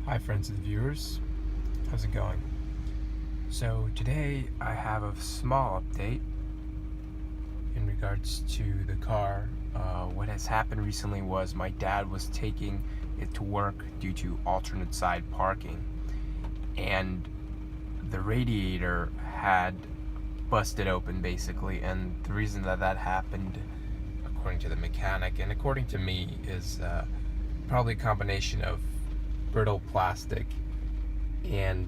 Hi friends and viewers, how's it going? So today I have a small update in regards to the car. What has happened recently was my dad was taking it to work due to alternate side parking, and the radiator had busted open basically, and the reason that happened, according to the mechanic and according to me, is probably a combination of brittle plastic and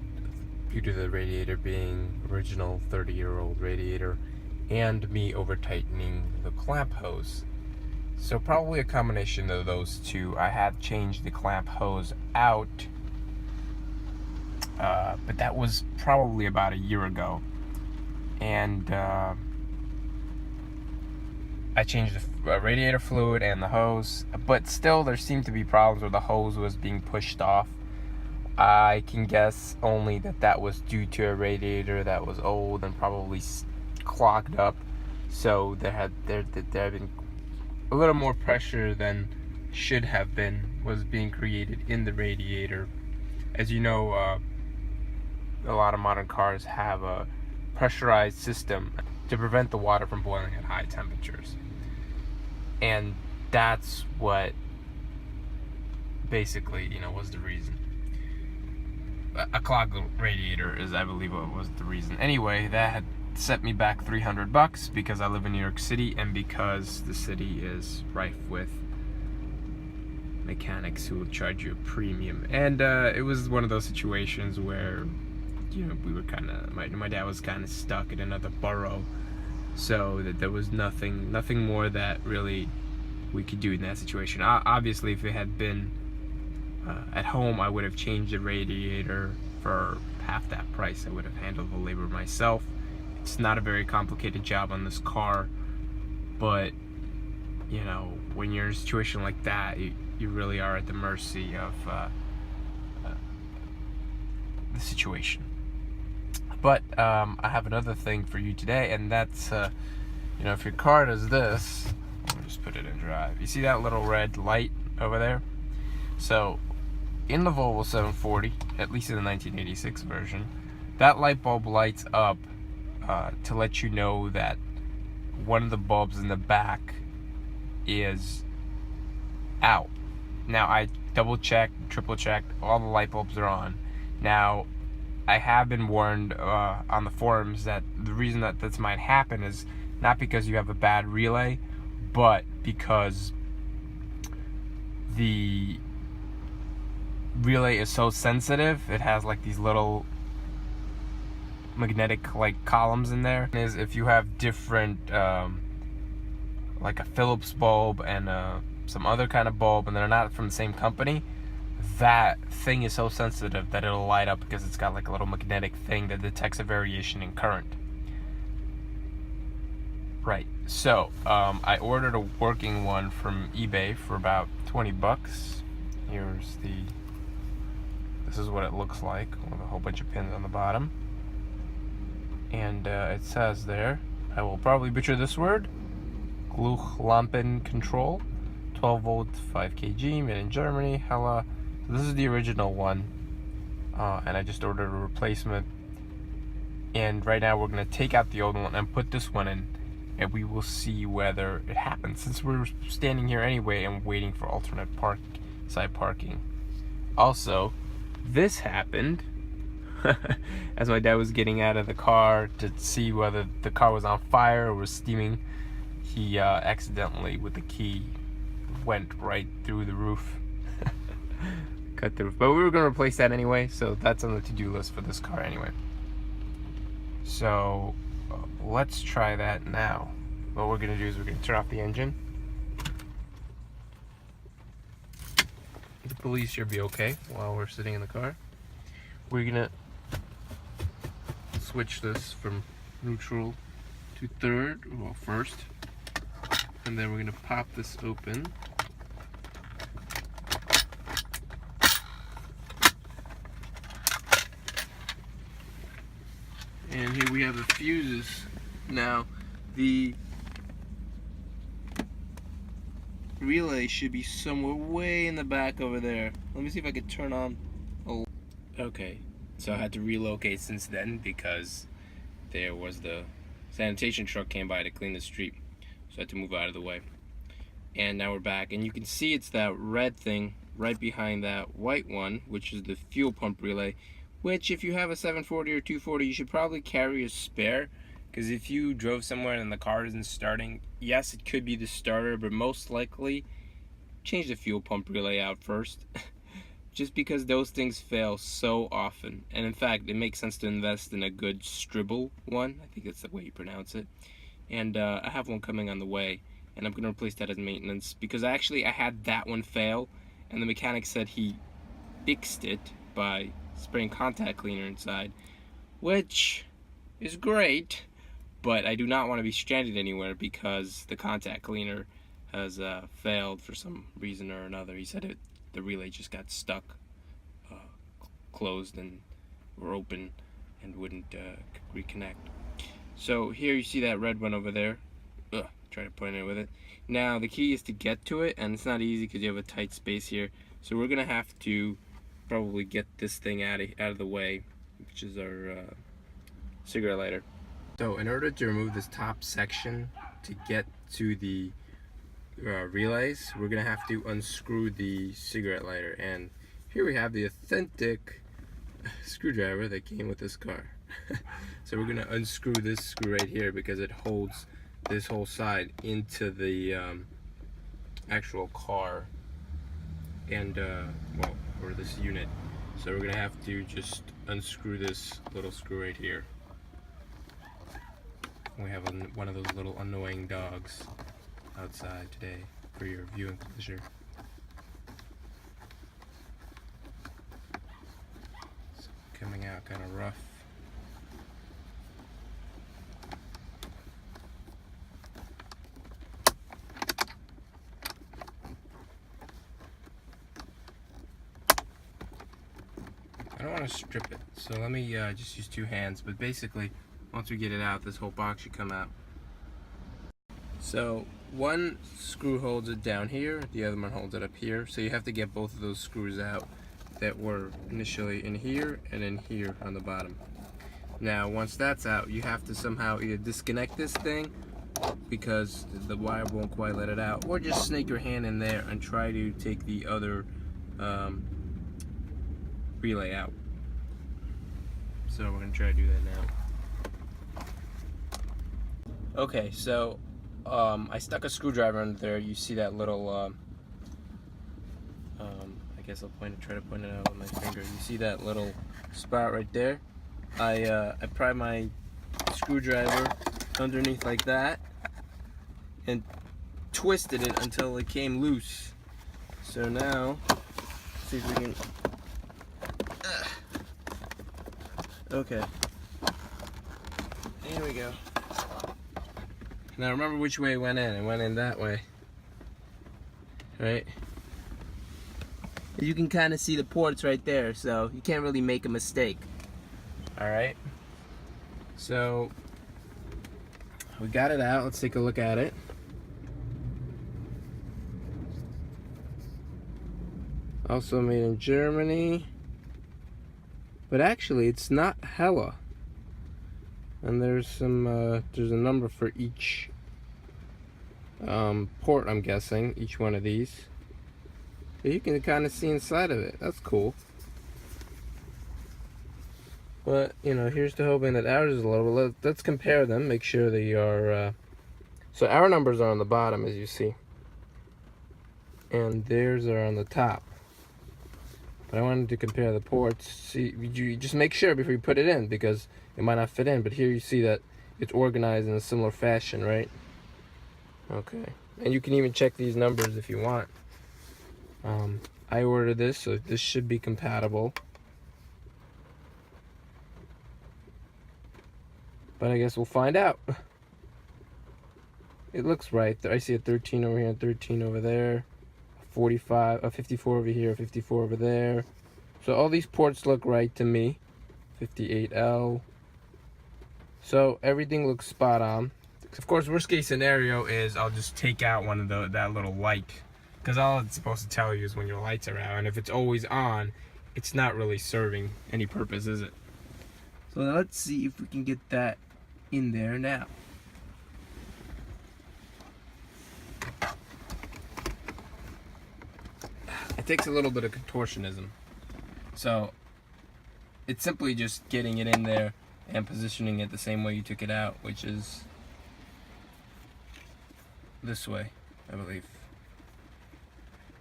due to the radiator being original 30-year-old radiator and me over tightening the clamp hose. So probably a combination of those two. I have changed the clamp hose out, but that was probably about a year ago, and I changed the radiator fluid and the hose, but still there seemed to be problems where the hose was being pushed off. I can guess only that was due to a radiator that was old and probably clogged up, so there had been a little more pressure than should have been was being created in the radiator. As you know, a lot of modern cars have a pressurized system to prevent the water from boiling at high temperatures, and that's what basically was the reason. A clogged radiator is, I believe, what was the reason. Anyway, that had set me back $300 because I live in New York City and because the city is rife with mechanics who will charge you a premium. And it was one of those situations where we were kind of, my dad was kind of stuck in another borough, so that there was nothing more that really we could do in that situation. Obviously, if it had been at home, I would have changed the radiator for half that price. I would have handled the labor myself. It's not a very complicated job on this car, but when you're in a situation like that, you really are at the mercy of the situation. But I have another thing for you today, and that's if your car does this, I'll just put it in drive. You see that little red light over there? So in the Volvo 740, at least in the 1986 version, that light bulb lights up to let you know that one of the bulbs in the back is out. Now, I double checked, triple checked, all the light bulbs are on. Now, I have been warned on the forums that the reason that this might happen is not because you have a bad relay, but because the relay is so sensitive. It has like these little magnetic columns in there. Is if you have different like a Phillips bulb and some other kind of bulb, and they're not from the same company, that thing is so sensitive that it'll light up because it's got like a little magnetic thing that detects a variation in current. Right, so I ordered a working one from eBay for about $20. This is what it looks like, with a whole bunch of pins on the bottom. And it says there, I will probably butcher this word, Gluchlampenkontrolle, 12 volt, 5 kg, made in Germany, hella. So this is the original one, and I just ordered a replacement. And right now we're going to take out the old one and put this one in, and we will see whether it happens, since we're standing here anyway and waiting for alternate side parking. Also, this happened as my dad was getting out of the car to see whether the car was on fire or was steaming. He accidentally, with the key, went right through the roof. Cut the roof. But we were going to replace that anyway, so that's on the to-do list for this car anyway. So let's try that now. What we're going to do is we're going to turn off the engine. The police should be okay while we're sitting in the car. We're gonna switch this from neutral to third, well, first, and then we're gonna pop this open. And here we have the fuses. Now, the relay should be somewhere way in the back over there. Let me see if I can turn on a Okay, so I had to relocate since then because there was the sanitation truck came by to clean the street, so I had to move out of the way. And now we're back, and you can see it's that red thing right behind that white one, which is the fuel pump relay, which if you have a 740 or 240, you should probably carry a spare, because if you drove somewhere and the car isn't starting, yes, it could be the starter, but most likely change the fuel pump relay out first. Just because those things fail so often. And in fact, it makes sense to invest in a good Stribble one. I think that's the way you pronounce it. And I have one coming on the way, and I'm going to replace that as maintenance, because actually I had that one fail, and the mechanic said he fixed it by spraying contact cleaner inside, which is great, but I do not want to be stranded anywhere because the contact cleaner has failed for some reason or another. He said the relay just got stuck, uh, closed and or open, and wouldn't reconnect. So here you see that red one over there. Try to point it with it. Now the key is to get to it, and it's not easy because you have a tight space here. So we're gonna have to probably get this thing out of the way, which is our cigarette lighter. So in order to remove this top section to get to the relays, we're gonna have to unscrew the cigarette lighter, and here we have the authentic screwdriver that came with this car. So we're gonna unscrew this screw right here because it holds this whole side into the actual car and well, or this unit. So we're gonna have to just unscrew this little screw right here. We have one of those little annoying dogs outside today for your viewing pleasure. It's coming out kind of rough. I don't want to strip it, so let me just use two hands, but basically once we get it out, this whole box should come out. So one screw holds it down here, the other one holds it up here, so you have to get both of those screws out that were initially in here and in here on the bottom. Now once that's out, you have to somehow either disconnect this thing because the wire won't quite let it out, or just snake your hand in there and try to take the other relay out. So we're going to try to do that now. Okay, so I stuck a screwdriver under there. You see that little I guess I'll try to point it out with my finger. You see that little spot right there? I pry my screwdriver underneath like that and twisted it until it came loose. So now, let's see if we can. Okay. Here we go. Now remember which way it went in. It went in that way. Right? You can kind of see the ports right there, so you can't really make a mistake. Alright? So, we got it out. Let's take a look at it. Also made in Germany. But actually, it's not hella. And there's some, there's a number for each port, I'm guessing, each one of these. But you can kind of see inside of it. That's cool. But, you know, here's to hoping that ours is low. Let's compare them, make sure they are, so our numbers are on the bottom, as you see. And theirs are on the top. But I wanted to compare the ports. See, you just make sure before you put it in, because it might not fit in. But here you see that it's organized in a similar fashion, right? Okay. And you can even check these numbers if you want. I ordered this, so this should be compatible. But I guess we'll find out. It looks right. I see a 13 over here and 13 over there. 45, a 54 over here, 54 over there. So all these ports look right to me. 58L. So everything looks spot on. Of course, worst case scenario is I'll just take out one of that little light, because all it's supposed to tell you is when your lights are out, and if it's always on, it's not really serving any purpose, is it? So let's see if we can get that in there now. It takes a little bit of contortionism. So it's simply just getting it in there and positioning it the same way you took it out, which is this way, I believe.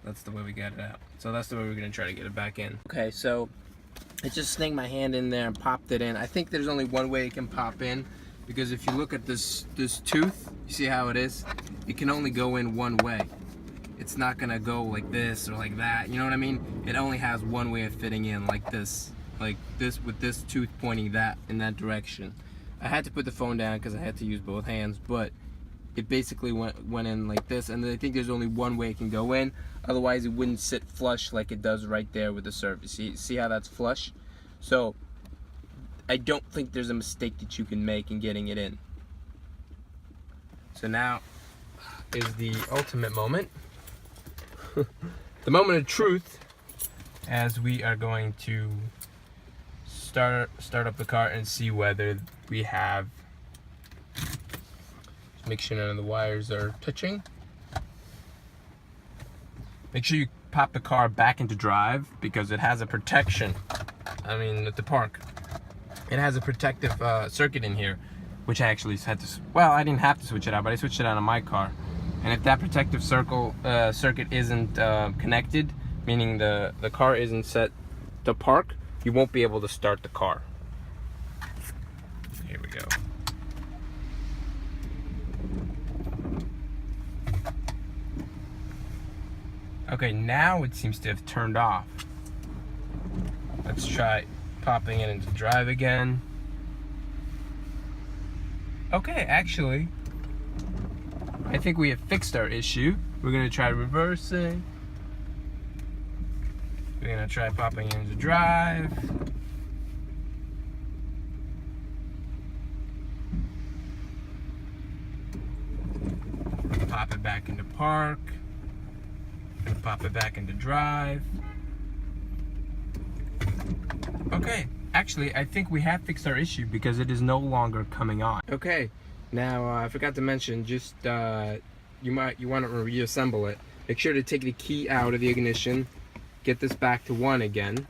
That's the way we got it out. So that's the way we're gonna try to get it back in. Okay, so I just snaked my hand in there and popped it in. I think there's only one way it can pop in, because if you look at this tooth, you see how it is? It can only go in one way. It's not gonna go like this or like that, you know what I mean? It only has one way of fitting in, like this with this tooth pointing in that direction. I had to put the phone down because I had to use both hands, but it basically went in like this, and I think there's only one way it can go in. Otherwise, it wouldn't sit flush like it does right there with the surface. See how that's flush? So I don't think there's a mistake that you can make in getting it in. So now is the ultimate moment. The moment of truth, as we are going to start up the car and see whether we have, make sure none of the wires are touching. Make sure you pop the car back into drive, because it has a protection. I mean, at the park, it has a protective circuit in here, which I actually had to, well, I didn't have to switch it out, but I switched it out on my car. And if that protective circuit isn't connected, meaning the car isn't set to park, you won't be able to start the car. Here we go. Okay, now it seems to have turned off. Let's try popping it into drive again. Okay, actually, I think we have fixed our issue. We're gonna try reversing. We're gonna try popping it into drive. Pop it back into park. Gonna pop it back into drive. Okay, actually, I think we have fixed our issue because it is no longer coming on. Okay, now I forgot to mention, just you want to reassemble it. Make sure to take the key out of the ignition, get this back to 1 again,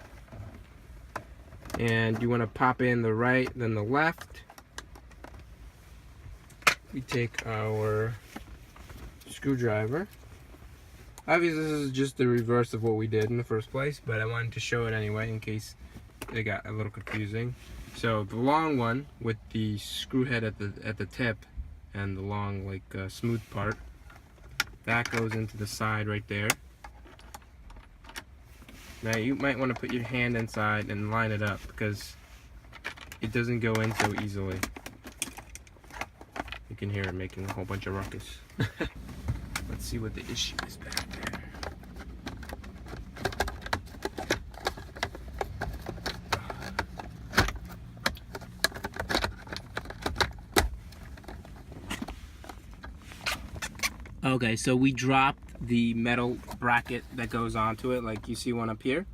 and you want to pop in the right, then the left. We take our screwdriver. Obviously, this is just the reverse of what we did in the first place, but I wanted to show it anyway in case it got a little confusing. So the long one with the screw head at the tip and the long smooth part, that goes into the side right there. Now you might want to put your hand inside and line it up because it doesn't go in so easily. You can hear it making a whole bunch of ruckus. Let's see what the issue is back there. Okay, so we dropped the metal bracket that goes onto it, like you see one up here.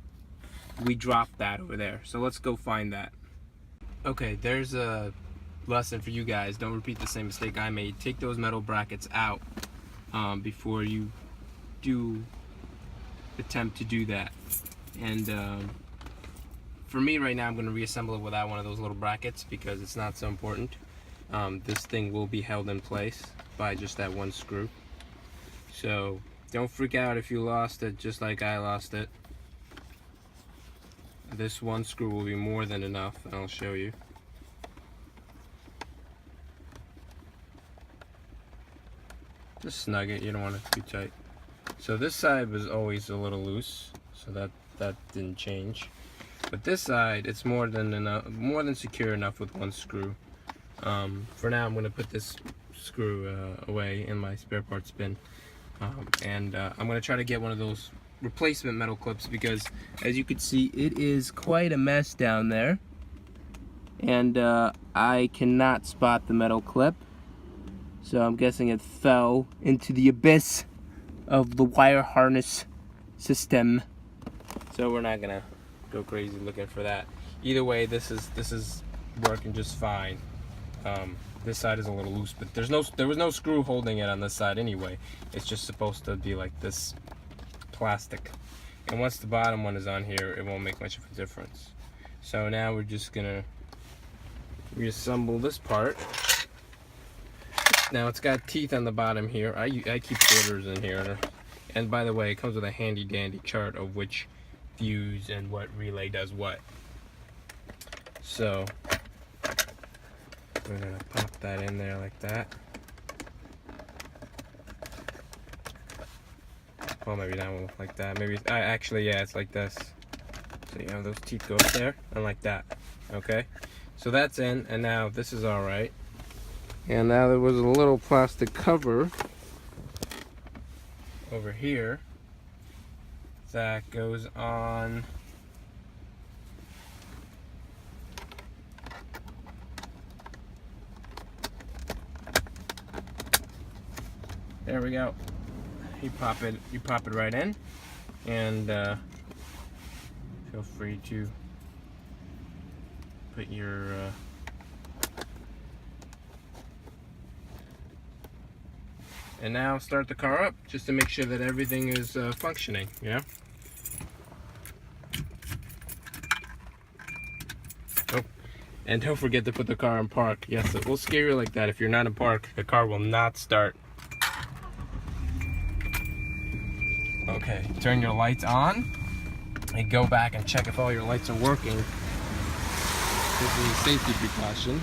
We dropped that over there. So let's go find that. Okay, there's a lesson for you guys. Don't repeat the same mistake I made. Take those metal brackets out before you do attempt to do that. And for me right now, I'm going to reassemble it without one of those little brackets because it's not so important. This thing will be held in place by just that one screw. So don't freak out if you lost it just like I lost it. This one screw will be more than enough, and I'll show you. Just snug it, you don't want it too tight. So this side was always a little loose, so that didn't change. But this side, it's more than enough, more than secure enough with one screw. For now, I'm going to put this screw away in my spare parts bin. I'm going to try to get one of those replacement metal clips because, as you can see, it is quite a mess down there. And I cannot spot the metal clip. So I'm guessing it fell into the abyss of the wire harness system. So we're not going to go crazy looking for that. Either way, this is working just fine. This side is a little loose, but there was no screw holding it on this side anyway. It's just supposed to be like this plastic. And once the bottom one is on here, it won't make much of a difference. So now we're just gonna reassemble this part. Now it's got teeth on the bottom here. I keep quarters in here. And by the way, it comes with a handy dandy chart of which fuse and what relay does what. So we're gonna pop that in there like that. Well, maybe not like that. Maybe actually, yeah, it's like this. So you have those teeth go up there and like that. Okay, so that's in, and now this is all right. And now there was a little plastic cover over here that goes on there we go. You pop it right in, and feel free to put your and now start the car up just to make sure that everything is functioning, you know? Oh, and don't forget to put the car in park. Yes, it will scare you like that. If you're not in park, the car will not start. Okay, turn your lights on and go back and check if all your lights are working. This is a safety precaution.